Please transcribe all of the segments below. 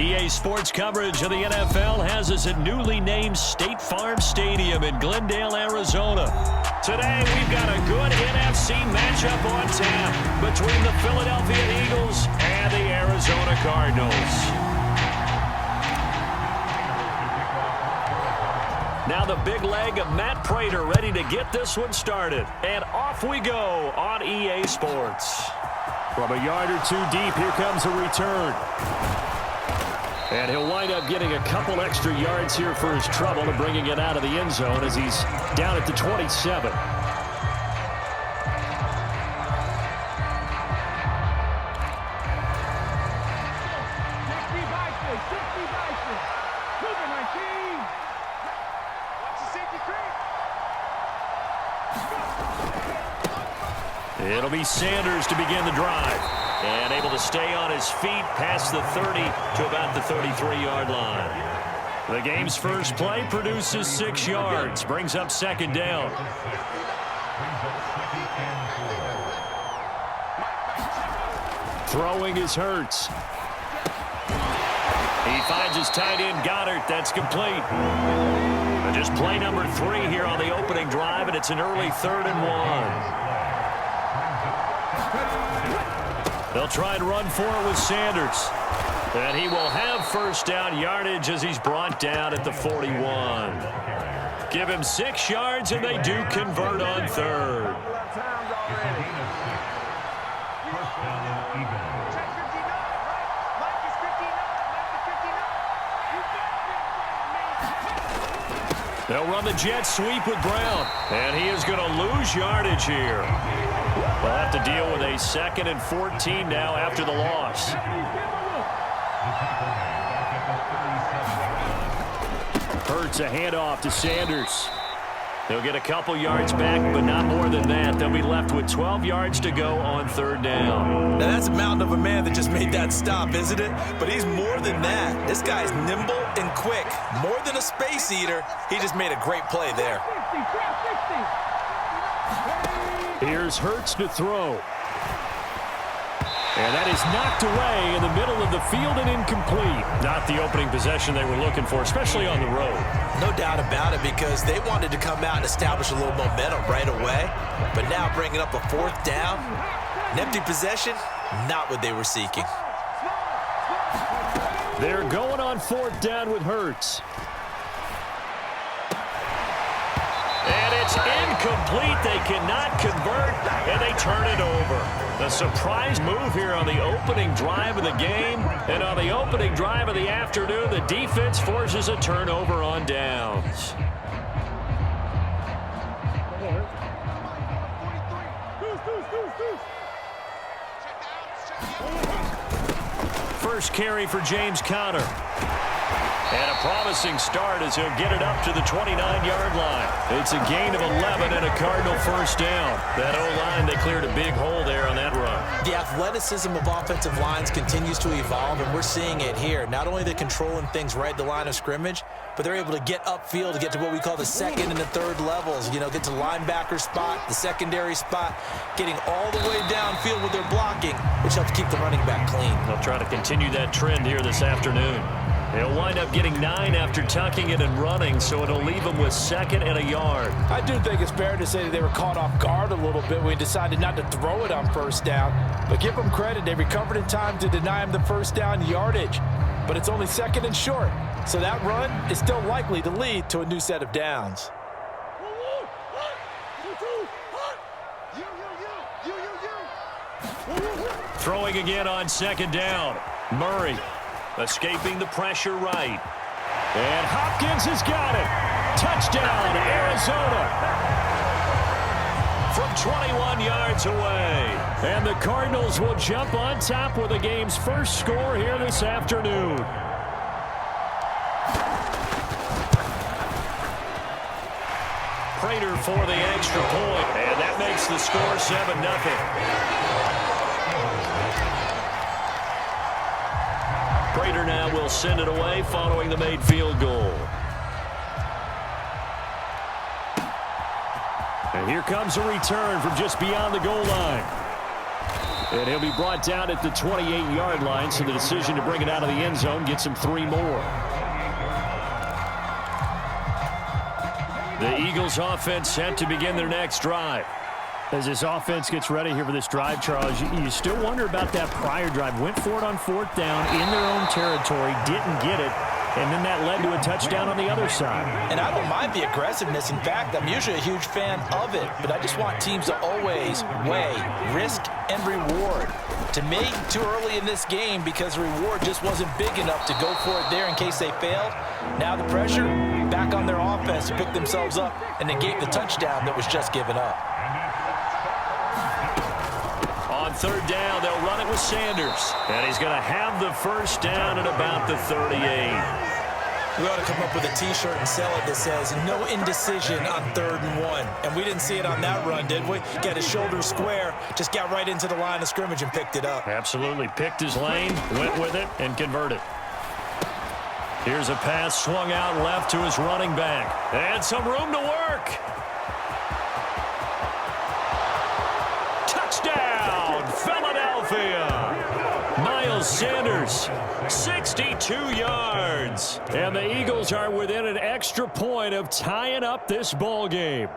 EA Sports coverage of the NFL has us at newly named State Farm Stadium in Glendale, Arizona. Today, we've got a good NFC matchup on tap between the Philadelphia Eagles and the Arizona Cardinals. Now the big leg of Matt Prater ready to get this one started. And off we go on EA Sports. From a yard or two deep, here comes a return. And he'll wind up getting a couple extra yards here for his trouble and bringing it out of the end zone as he's down at the 27. It'll be Sanders to begin the drive. And able to stay on his feet past the 30 to about the 33-yard line. The game's first play produces 6 yards. Brings up second down. Throwing is Hurts. He finds his tight end Goddard. That's complete. And just play number 3 here on the opening drive, and it's an early 3rd and 1. They'll try and run for it with Sanders. And he will have first down yardage as he's brought down at the 41. Give him 6 yards, and they do convert on 3rd. They'll run the jet sweep with Brown. And he is going to lose yardage here. They'll have to deal with a 2nd and 14 now after the loss. Hurts a handoff to Sanders. They'll get a couple yards back, but not more than that. They'll be left with 12 yards to go on 3rd down. Now that's a mountain of a man that just made that stop, isn't it? But he's more than that. This guy's nimble and quick. More than a space eater. He just made a great play there. Here's Hurts to throw. And that is knocked away in the middle of the field and incomplete. Not the opening possession they were looking for, especially on the road. No doubt about it, because they wanted to come out and establish a little momentum right away. But now bringing up a 4th down, an empty possession, not what they were seeking. They're going on 4th down with Hurts. And it's incomplete. They cannot convert, and they turn it over. The surprise move here on the opening drive of the game. And on the opening drive of the afternoon, the defense forces a turnover on downs. First carry for James Conner. And a promising start as he'll get it up to the 29-yard line. It's a gain of 11 and a Cardinal first down. That O-line, they cleared a big hole there on that run. The athleticism of offensive lines continues to evolve, and we're seeing it here. Not only are they controlling things right at the line of scrimmage, but they're able to get upfield to get to what we call the 2nd and the 3rd levels. You know, get to linebacker spot, the secondary spot, getting all the way downfield with their blocking, which helps keep the running back clean. They'll try to continue that trend here this afternoon. He'll wind up getting 9 after tucking it and running, so it'll leave him with 2nd and a yard. I do think it's fair to say that they were caught off guard a little bit when he decided not to throw it on 1st down. But give them credit. They recovered in time to deny him the 1st down yardage. But it's only 2nd and short. So that run is still likely to lead to a new set of downs. Throwing again on 2nd down. Murray. Escaping the pressure right. And Hopkins has got it. Touchdown, Arizona. From 21 yards away. And the Cardinals will jump on top with the game's first score here this afternoon. Prater for the extra point. And that makes the score 7-0. Prater now will send it away following the made field goal. And here comes a return from just beyond the goal line. And he'll be brought down at the 28-yard line, so the decision to bring it out of the end zone gets him 3 more. The Eagles offense set to begin their next drive. As this offense gets ready here for this drive, Charles, you still wonder about that prior drive. Went for it on 4th down in their own territory, didn't get it, and then that led to a touchdown on the other side. And I don't mind the aggressiveness. In fact, I'm usually a huge fan of it, but I just want teams to always weigh risk and reward. To me, too early in this game because the reward just wasn't big enough to go for it there in case they failed. Now the pressure back on their offense to pick themselves up and negate the touchdown that was just given up. On 3rd down, they'll run it with Sanders. And he's going to have the first down at about the 38. We ought to come up with a T-shirt and sell it that says, no indecision on 3rd and 1. And we didn't see it on that run, did we? Got his shoulders square, just got right into the line of scrimmage and picked it up. Absolutely. Picked his lane, went with it, and converted. Here's a pass swung out left to his running back. And some room to work. Touchdown, Philadelphia. Miles Sanders, 62 yards. And the Eagles are within an extra point of tying up this ball game.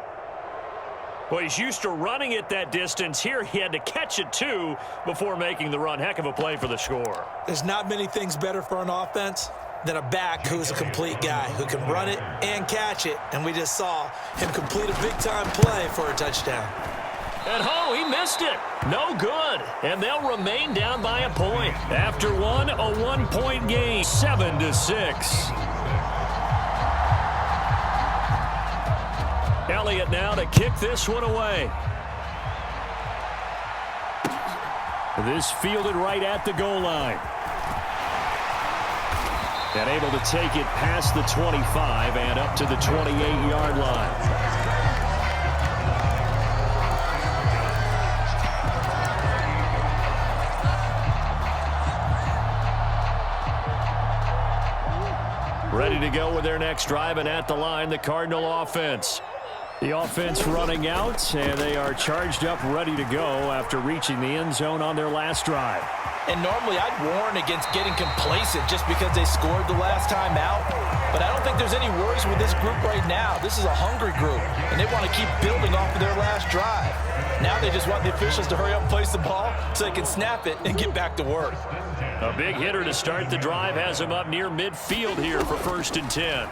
Well, he's used to running it that distance. Here he had to catch it, too, before making the run. Heck of a play for the score. There's not many things better for an offense than a back who's a complete guy, who can run it and catch it. And we just saw him complete a big-time play for a touchdown. And he missed it. No good. And they'll remain down by a point. After a 1-point game, 7-6. Elliott now to kick this one away. This fielded right at the goal line. And able to take it past the 25 and up to the 28-yard line. Ready to go with their next drive, and at the line, the Cardinal offense. The offense running out, and they are charged up, ready to go after reaching the end zone on their last drive. And normally I'd warn against getting complacent just because they scored the last time out. But I don't think there's any worries with this group right now. This is a hungry group, and they want to keep building off of their last drive. Now they just want the officials to hurry up and place the ball so they can snap it and get back to work. A big hitter to start the drive has him up near midfield here for 1st and 10.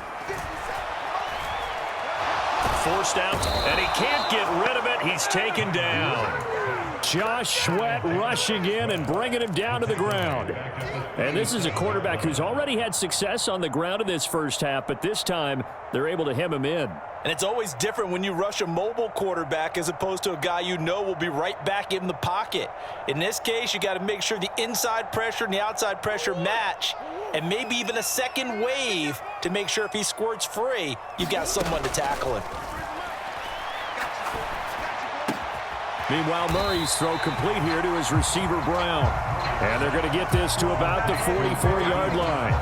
Forced out, and he can't get rid of it. He's taken down. Josh Sweat rushing in and bringing him down to the ground. And this is a quarterback who's already had success on the ground in this first half, but this time they're able to hem him in. And it's always different when you rush a mobile quarterback as opposed to a guy you know will be right back in the pocket. In this case, you got to make sure the inside pressure and the outside pressure match, and maybe even a second wave to make sure if he squirts free, you've got someone to tackle him. Meanwhile, Murray's throw complete here to his receiver, Brown. And they're going to get this to about the 44-yard line.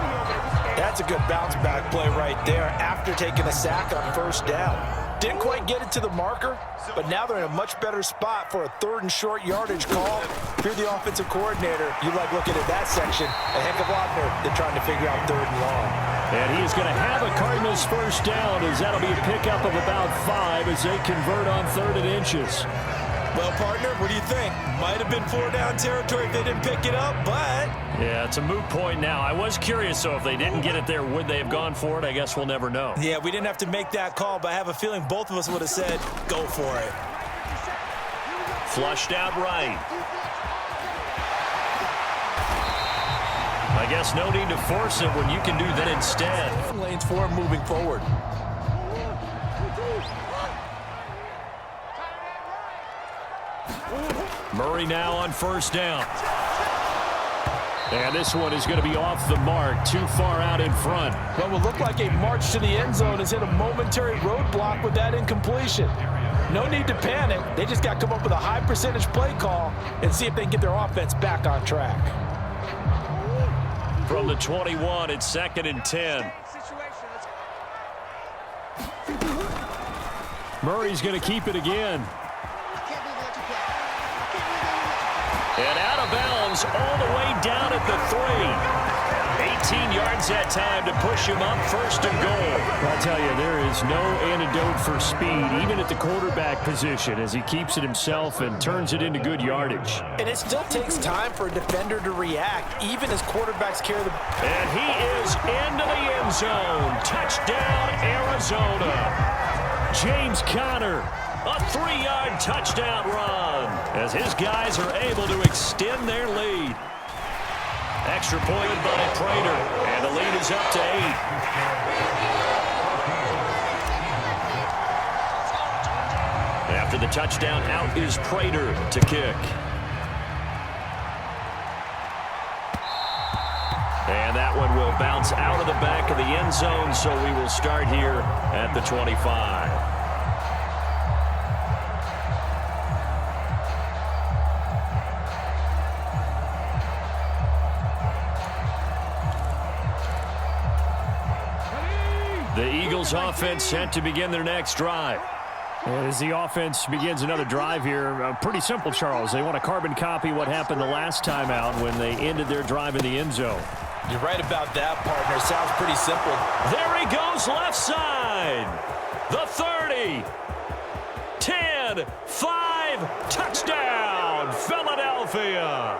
That's a good bounce-back play right there after taking a sack on 1st down. Didn't quite get it to the marker, but now they're in a much better spot for a 3rd and short yardage call. If you're the offensive coordinator, you like looking at that section a heck of a lot more than trying to figure out 3rd and long. And he is going to have a Cardinals first down, as that'll be a pickup of about 5 as they convert on 3rd and inches. Well, partner, what do you think? Might have been 4-down territory if they didn't pick it up, but... Yeah, it's a moot point now. I was curious, though, if they didn't get it there, would they have gone for it? I guess we'll never know. Yeah, we didn't have to make that call, but I have a feeling both of us would have said, go for it. Flushed out right. I guess no need to force it when you can do that instead. Lanes for him moving forward. Murray now on 1st down. And this one is going to be off the mark, too far out in front. What will look like a march to the end zone has hit a momentary roadblock with that incompletion. No need to panic. They just got to come up with a high percentage play call and see if they can get their offense back on track. From the 21, it's 2nd and 10. Murray's going to keep it again. And out of bounds all the way down at the 3. 18 yards that time to push him up, first and goal. I'll tell you, there is no antidote for speed, even at the quarterback position, as he keeps it himself and turns it into good yardage. And it still takes time for a defender to react, even as quarterbacks carry the... And he is into the end zone. Touchdown, Arizona. James Conner, a 3-yard touchdown run, as his guys are able to extend their lead. Extra point by Prater, and the lead is up to 8. After the touchdown, out is Prater to kick. And that one will bounce out of the back of the end zone, so we will start here at the 25. The Eagles offense set to begin their next drive. As the offense begins another drive here, pretty simple, Charles. They want to carbon copy what happened the last time out when they ended their drive in the end zone. You're right about that, partner. Sounds pretty simple. There he goes, left side. The 30. 10, 5, touchdown, Philadelphia.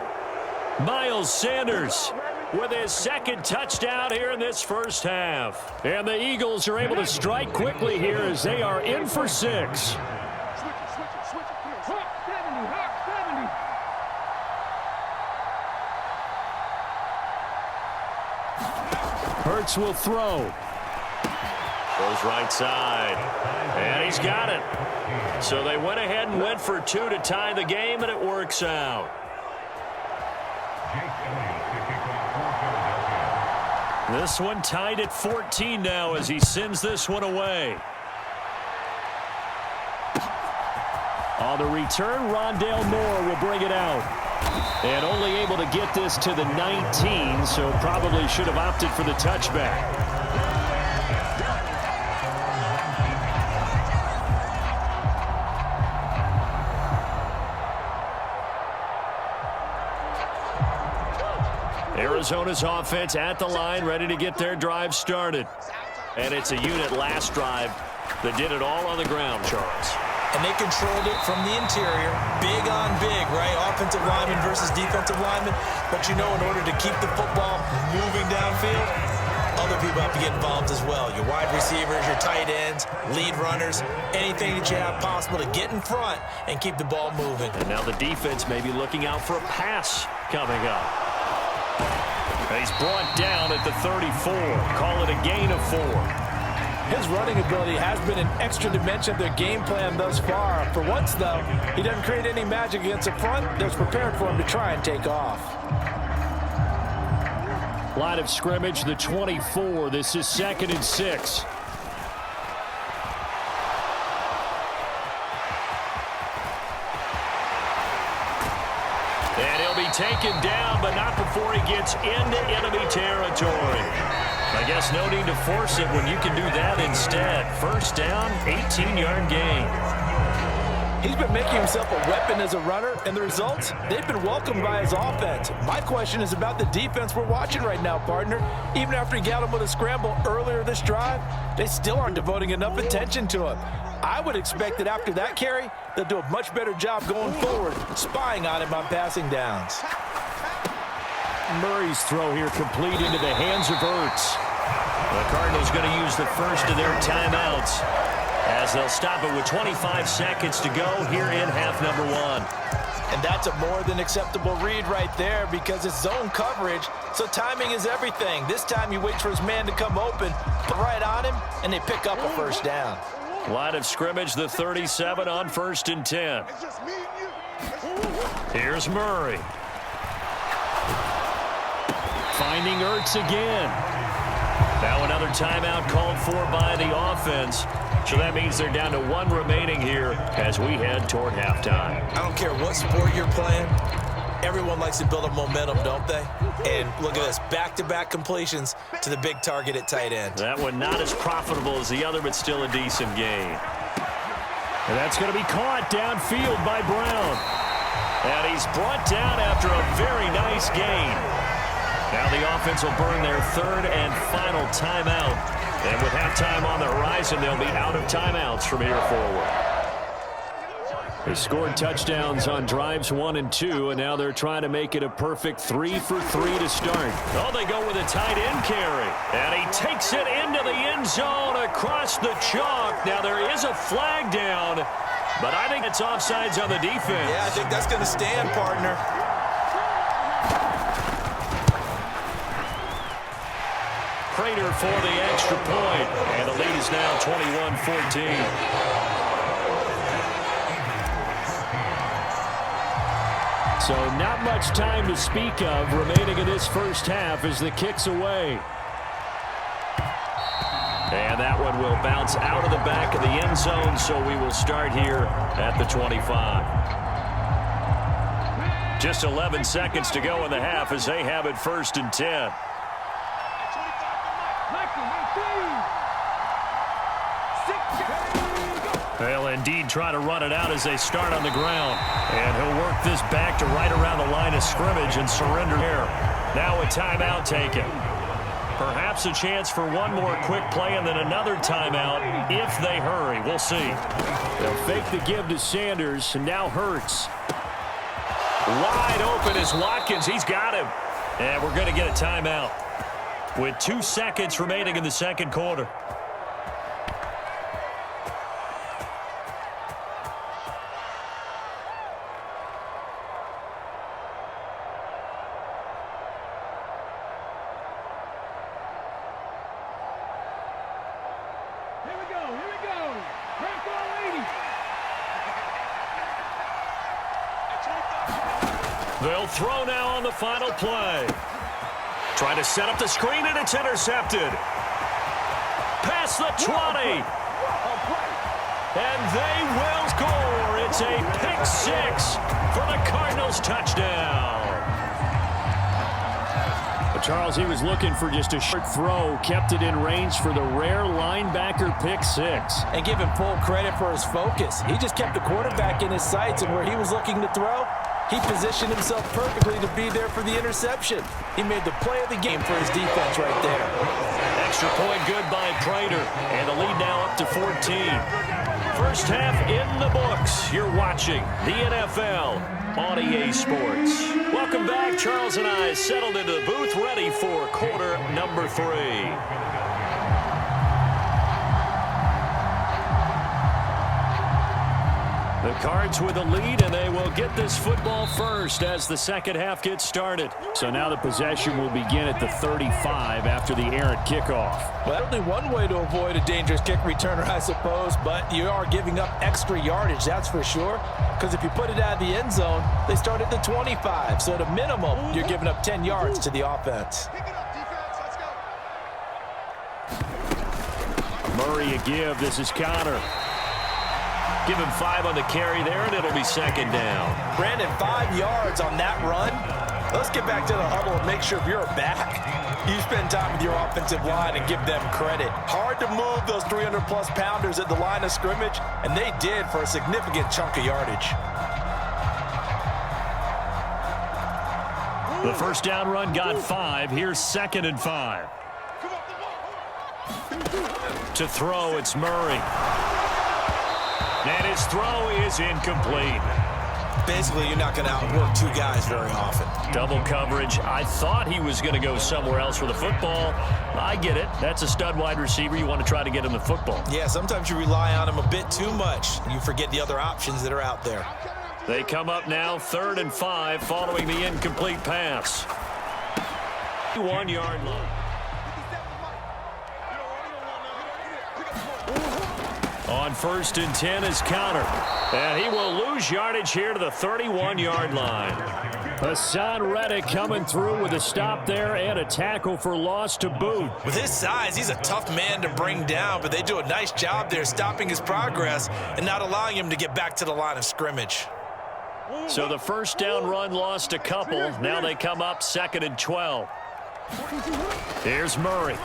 Miles Sanders with his second touchdown here in this first half. And the Eagles are able to strike quickly here as they are in for 6. Hurts will throw. Goes right side. And he's got it. So they went ahead and went for 2 to tie the game, and it works out. This one tied at 14 now as he sends this one away. On the return, Rondale Moore will bring it out. And only able to get this to the 19, so probably should have opted for the touchback. Arizona's offense at the line, ready to get their drive started. And it's a unit last drive that did it all on the ground, Charles. And they controlled it from the interior, big on big, right? Offensive lineman versus defensive lineman. But you know, in order to keep the football moving downfield, other people have to get involved as well. Your wide receivers, your tight ends, lead runners, anything that you have possible to get in front and keep the ball moving. And now the defense may be looking out for a pass coming up. He's brought down at the 34. Call it a gain of 4. His running ability has been an extra dimension of their game plan thus far. For once, though, he doesn't create any magic against the front that's prepared for him to try and take off. Line of scrimmage, the 24. This is 2nd and 6. And he'll be taken down, but not before he gets into enemy territory. I guess no need to force it when you can do that instead. First down, 18-yard gain. He's been making himself a weapon as a runner, and the results, they've been welcomed by his offense. My question is about the defense we're watching right now, partner. Even after he got him with a scramble earlier this drive, they still aren't devoting enough attention to him. I would expect that after that carry, they'll do a much better job going forward, spying on him on passing downs. Murray's throw here complete into the hands of Ertz. The Cardinals going to use the first of their timeouts as they'll stop it with 25 seconds to go here in half number 1. And that's a more than acceptable read right there because it's zone coverage, so timing is everything. This time he waits for his man to come open, put right on him, and they pick up a first down. Line of scrimmage, the 37 on 1st and 10. Here's Murray. Finding Ertz again. Now another timeout called for by the offense. So that means they're down to 1 remaining here as we head toward halftime. I don't care what sport you're playing. Everyone likes to build up momentum, don't they? And look at this, back-to-back completions to the big target at tight end. That one not as profitable as the other, but still a decent gain. And that's going to be caught downfield by Brown. And he's brought down after a very nice gain. Now the offense will burn their third and final timeout. And with halftime on the horizon, they'll be out of timeouts from here forward. They scored touchdowns on drives 1 and 2, and now they're trying to make it a perfect 3 for 3 to start. Oh, they go with a tight end carry. And he takes it into the end zone across the chalk. Now there is a flag down, but I think it's offsides on the defense. Yeah, I think that's going to stand, partner. Prater for the extra point, and the lead is now 21-14. So not much time to speak of remaining in this first half as the kick's away. And that one will bounce out of the back of the end zone, so we will start here at the 25. Just 11 seconds to go in the half as they have it 1st and 10. They'll indeed try to run it out as they start on the ground. And he'll work this back to right around the line of scrimmage and surrender here. Now a timeout taken. Perhaps a chance for one more quick play and then another timeout if they hurry. We'll see. They'll fake the give to Sanders, and now Hurts. Wide open is Watkins. He's got him. And we're going to get a timeout with 2 seconds remaining in the second quarter. They'll throw now on the final play. Trying to set up the screen, and it's intercepted. Past the 20. And they will score. It's a pick 6 for the Cardinals touchdown. But Charles, he was looking for just a short throw, kept it in range for the rare linebacker pick 6. And give him full credit for his focus. He just kept the quarterback in his sights, and where he was looking to throw, he positioned himself perfectly to be there for the interception. He made the play of the game for his defense right there. Extra point good by Prater, and the lead now up to 14. First half in the books. You're watching the NFL on EA Sports. Welcome back. Charles and I settled into the booth, ready for quarter number 3. The Cards with a lead, and they will get this football first as the second half gets started. So now the possession will begin at the 35 after the errant kickoff. Well, only one way to avoid a dangerous kick returner, I suppose, but you are giving up extra yardage, that's for sure. Because if you put it out of the end zone, they start at the 25. So at a minimum, you're giving up 10 yards to the offense. Murray a give. This is Connor. Give him 5 on the carry there, and it'll be second down. Brandon, 5 yards on that run. Let's get back to the huddle and make sure if you're back, you spend time with your offensive line and give them credit. Hard to move those 300-plus pounders at the line of scrimmage, and they did for a significant chunk of yardage. The first down run got 5. Here's 2nd and 5. To throw, it's Murray. And his throw is incomplete. Basically, you're not going to outwork 2 guys very often. Double coverage. I thought he was going to go somewhere else with the football. I get it. That's a stud wide receiver. You want to try to get him the football. Yeah, sometimes you rely on him a bit too much. You forget the other options that are out there. They come up now 3rd and 5 following the incomplete pass. 1-yard line. On 1st and 10 is Connor. And he will lose yardage here to the 31-yard line. Hassan Reddick coming through with a stop there and a tackle for loss to boot. With his size, he's a tough man to bring down, but they do a nice job there stopping his progress and not allowing him to get back to the line of scrimmage. So the first down run lost a couple. Now they come up 2nd and 12. Here's Murray.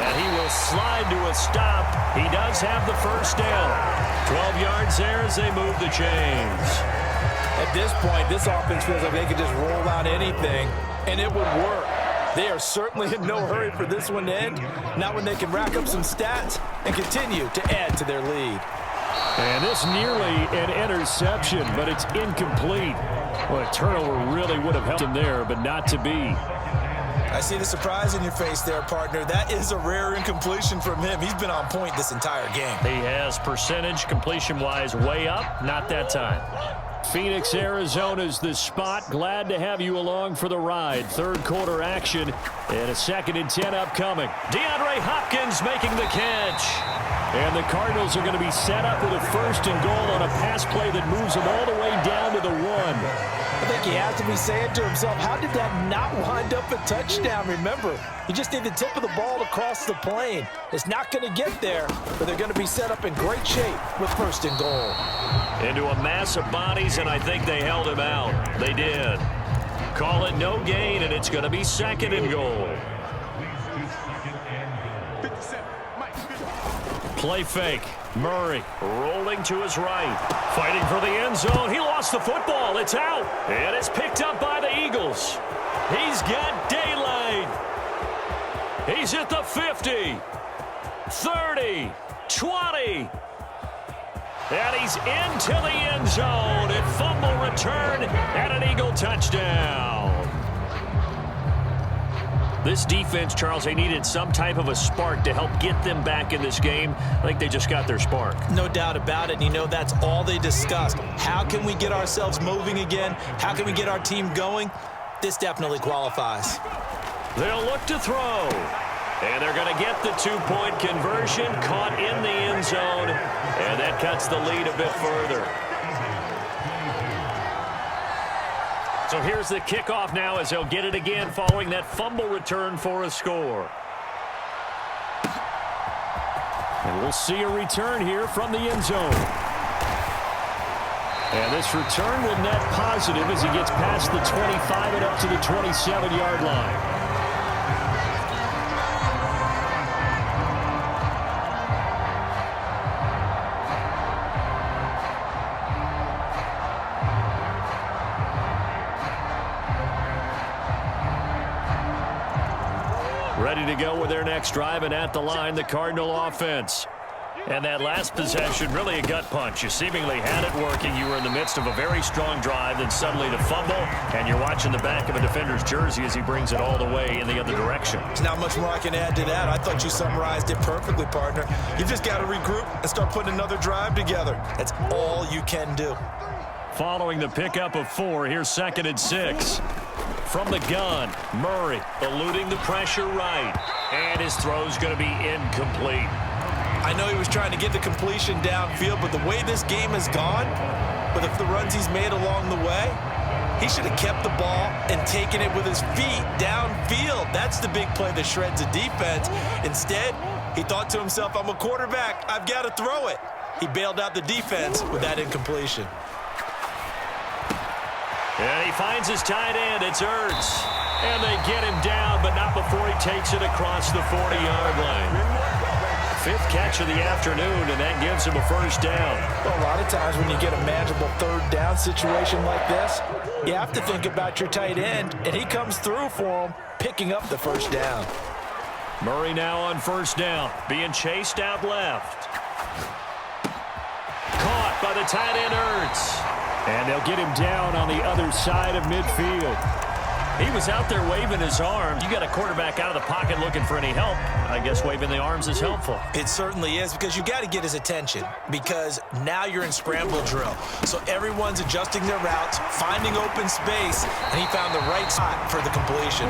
And he will slide to a stop. He does have the first down. 12 yards there as they move the chains. At this point, this offense feels like they could just roll out anything, and it would work. They are certainly in no hurry for this one to end, not when they can rack up some stats and continue to add to their lead. And this nearly an interception, but it's incomplete. Well, a turnover really would have helped him there, but not to be. I see the surprise in your face there, partner. That is a rare incompletion from him. He's been on point this entire game. He has percentage completion-wise way up, not that time. Phoenix, Arizona's the spot. Glad to have you along for the ride. Third quarter action and a 2nd and 10 upcoming. DeAndre Hopkins making the catch. And the Cardinals are going to be set up with a 1st and goal on a pass play that moves them all the way down to the 1. I think he has to be saying to himself, how did that not wind up a touchdown? Remember, you just need the tip of the ball to cross the plane. It's not going to get there, but they're going to be set up in great shape with 1st and goal. Into a mass of bodies, and I think they held him out. They did. Call it no gain, and it's going to be 2nd and goal. Play fake. Murray rolling to his right. Fighting for the end zone. He lost the football. It's out. And it's picked up by the Eagles. He's got daylight. He's at the 50. 30. 20. And he's into the end zone. A fumble return and an Eagle touchdown. This defense, Charles, they needed some type of a spark to help get them back in this game. I think they just got their spark. No doubt about it. And you know, that's all they discussed. How can we get ourselves moving again? How can we get our team going? This definitely qualifies. They'll look to throw. And they're going to get the 2-point conversion, caught in the end zone. And that cuts the lead a bit further. So here's the kickoff now as they'll get it again following that fumble return for a score. And we'll see a return here from the end zone. And this return will net positive as he gets past the 25 and up to the 27-yard line. Ready to go with their next drive, and at the line, the Cardinal offense. And that last possession, really a gut punch. You seemingly had it working. You were in the midst of a very strong drive, then suddenly the fumble, and you're watching the back of a defender's jersey as he brings it all the way in the other direction. There's not much more I can add to that. I thought you summarized it perfectly, partner. You just got to regroup and start putting another drive together. That's all you can do. Following the pickup of 4, here's 2nd and 6. From the gun, Murray eluding the pressure right. And his throw's going to be incomplete. I know he was trying to get the completion downfield, but the way this game has gone, with the runs he's made along the way, he should have kept the ball and taken it with his feet downfield. That's the big play that shreds a defense. Instead, he thought to himself, I'm a quarterback. I've got to throw it. He bailed out the defense with that incompletion. And he finds his tight end. It's Ertz. And they get him down, but not before he takes it across the 40-yard line. 5th catch of the afternoon, and that gives him a first down. Well, a lot of times when you get a manageable 3rd down situation like this, you have to think about your tight end, and he comes through for him, picking up the first down. Murray now on 1st down, being chased out left. Caught by the tight end, Ertz. And they'll get him down on the other side of midfield. He was out there waving his arm. You got a quarterback out of the pocket looking for any help. I guess waving the arms is helpful. It certainly is, because you got to get his attention, because now you're in scramble drill. So everyone's adjusting their routes, finding open space, and he found the right spot for the completion.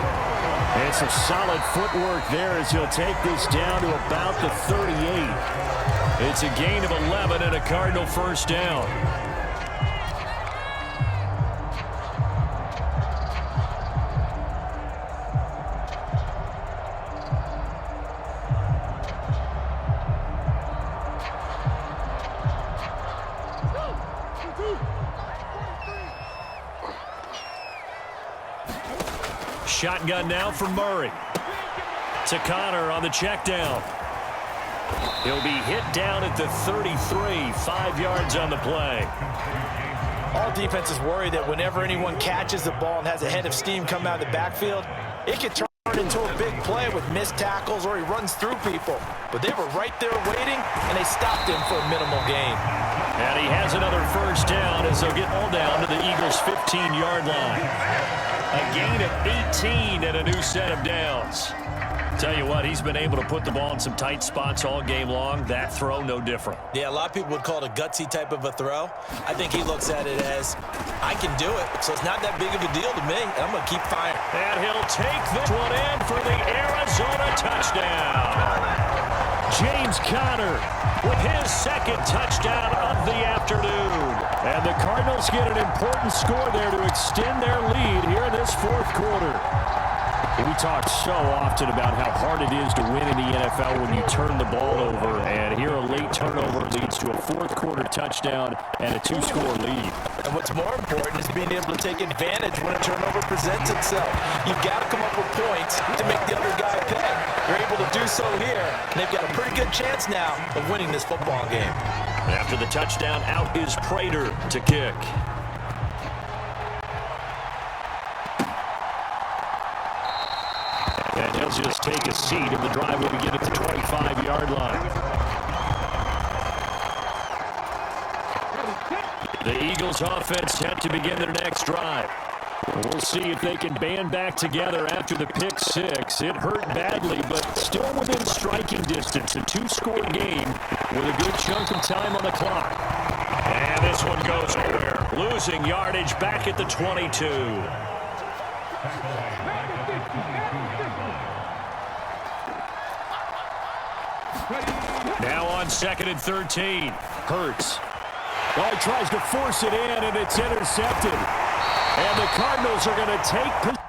It's a solid footwork there as he'll take this down to about the 38. It's a gain of 11 and a Cardinal first down. Shotgun now for Murray. to Connor on the check down. He'll be hit down at the 33, 5 yards on the play. All defenses worry that whenever anyone catches the ball and has a head of steam come out of the backfield, it can turn into a big play with missed tackles or he runs through people. But they were right there waiting, and they stopped him for a minimal gain. And he has another first down as they'll get all down to the Eagles' 15-yard line. A gain of 18 and a new set of downs. Tell you what, he's been able to put the ball in some tight spots all game long. That throw, no different. Yeah, a lot of people would call it a gutsy type of a throw. I think he looks at it as, I can do it, so it's not that big of a deal to me, and I'm going to keep firing. And he'll take this one in for the Arizona touchdown. James Conner with his second touchdown of the afternoon. And the Cardinals get an important score there to extend their lead here in this fourth quarter. We talk so often about how hard it is to win in the NFL when you turn the ball over. And here a late turnover leads to a fourth quarter touchdown and a 2-score lead. And what's more important is being able to take advantage when a turnover presents itself. You've got to come up with points to make the other guy pay. You're able to do so here, and they've got a pretty good chance now of winning this football game. After the touchdown, out is Prater to kick. And he'll just take a seat, and the drive will begin at the 25-yard line. The Eagles offense set to begin their next drive. We'll see if they can band back together after the pick six. It hurt badly, but still within striking distance. A 2-score game with a good chunk of time on the clock. And this one goes nowhere. Losing yardage back at the 22. Now on 2nd and 13. Hurts. Well, he tries to force it in, and it's intercepted. And the Cardinals are going to take possession.